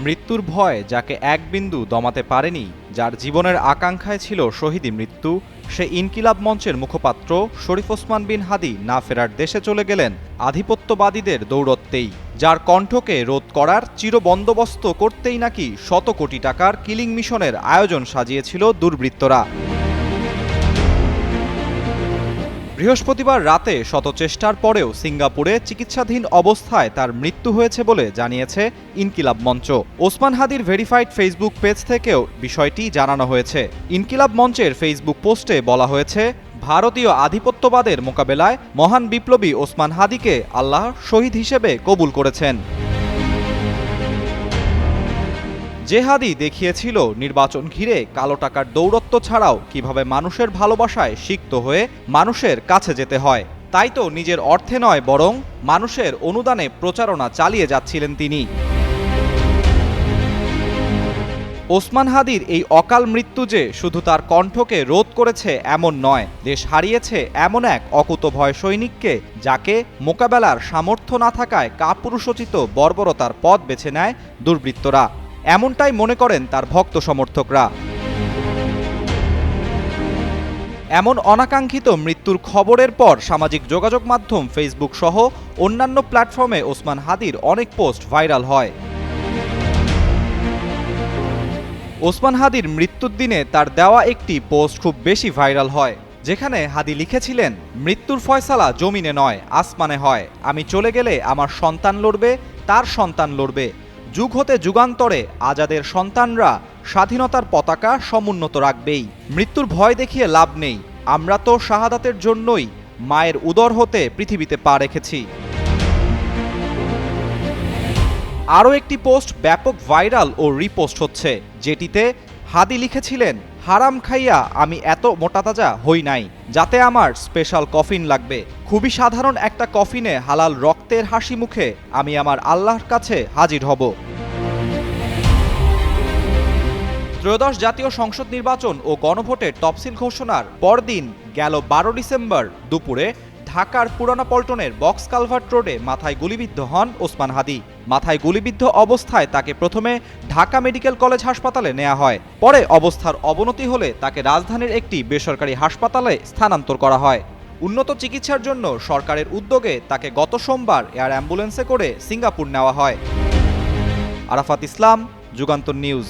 মৃত্যুর ভয় যাকে এক বিন্দু দমাতে পারেনি, যার জীবনের আকাঙ্ক্ষায় ছিল শহীদি মৃত্যু, সে ইনকিলাব মঞ্চের মুখপাত্র শরীফ ওসমান বিন হাদি না ফেরার দেশে চলে গেলেন আধিপত্যবাদীদের দৌরত্বেই। যার কণ্ঠকে রোধ করার চির বন্দোবস্ত করতেই নাকি শত কোটি টাকার কিলিং মিশনের আয়োজন সাজিয়েছিল দুর্বৃত্তরা। বৃহস্পতিবার রাতে শত চেষ্টার পরেও সিঙ্গাপুরে চিকিৎসাধীন অবস্থায় তার মৃত্যু হয়েছে বলে জানিয়েছে ইনকিলাব মঞ্চ। ওসমান হাদির ভেরিফাইড ফেসবুক পেজ থেকেও বিষয়টি জানানো হয়েছে। ইনকিলাব মঞ্চের ফেসবুক পোস্টে বলা হয়েছে, ভারতীয় আধিপত্যবাদের মোকাবেলায় মহান বিপ্লবী ওসমান হাদিকে আল্লাহ শহীদ হিসেবে কবুল করেছেন। যে হাদি দেখিয়েছিল নির্বাচন ঘিরে কালো টাকার দৌরত্ব ছাড়াও কিভাবে মানুষের ভালোবাসায় সিক্ত হয়ে মানুষের কাছে যেতে হয়, তাই তো নিজের অর্থে নয় বরং মানুষের অনুদানে প্রচারণা চালিয়ে যাচ্ছিলেন তিনি। ওসমান হাদির এই অকাল মৃত্যু যে শুধু তার কণ্ঠকে রোধ করেছে এমন নয়, দেশ হারিয়েছে এমন এক অকুতোভয় সৈনিককে যাকে মোকাবেলার সামর্থ্য না থাকায় কাপুরুষোচিত বর্বরতার পথ বেছে নেয় দুর্বৃত্তরা। এমনটাই মনে করেন তার ভক্ত সমর্থকরা। এমন অনাকাঙ্ক্ষিত মৃত্যুর খবরের পর সামাজিক যোগাযোগ মাধ্যম ফেসবুক সহ অন্যান্য প্ল্যাটফর্মে ওসমান হাদির অনেক পোস্ট ভাইরাল হয়। ওসমান হাদির মৃত্যুর দিনে তার দেওয়া একটি পোস্ট খুব বেশি ভাইরাল হয়, যেখানে হাদি লিখেছিলেন, মৃত্যুর ফয়সালা জমিনে নয় আসমানে হয়, আমি চলে গেলে আমার সন্তান লড়বে, তার সন্তান লড়বে, যুগ হতে যুগান্তরে আজাদের সন্তানরা স্বাধীনতার পতাকা সমুন্নত রাখবেই। মৃত্যুর ভয় দেখিয়ে লাভ নেই, আমরা তো শাহাদাতের জন্যই মায়ের উদর হতে পৃথিবীতে পা রেখেছি। আরও একটি পোস্ট ব্যাপক ভাইরাল ও রিপোস্ট হচ্ছে, যেটিতে হাদি লিখেছিলেন, হারাম খাইয়া আমি এত মোটাতাজা হই নাই, যাতে আমার স্পেশাল কফিন লাগবে। খুবই সাধারণ একটা কফিনে হালাল রক্তের হাসি মুখে আমি আমার আল্লাহর কাছে হাজির হব। ত্রয়োদশ জাতীয় সংসদ নির্বাচন ও গণভোটের তফসিল ঘোষণার পরদিন গেল 12 ডিসেম্বর দুপুরে ঢাকার পুরানা পল্টনের বক্স কালভার্ট রোডে মাথায় গুলিবিদ্ধ হন ওসমান হাদি। মাথায় গুলিবিদ্ধ অবস্থায় তাকে প্রথমে ঢাকা মেডিকেল কলেজ হাসপাতালে নেওয়া হয়, পরে অবস্থার অবনতি হলে তাকে রাজধানীর একটি বেসরকারি হাসপাতালে স্থানান্তর করা হয়। উন্নত চিকিৎসার জন্য সরকারের উদ্যোগে তাকে গত সোমবার এয়ার অ্যাম্বুলেন্সে করে সিঙ্গাপুর নেওয়া হয়। আরাফাত ইসলাম, যুগান্তর নিউজ।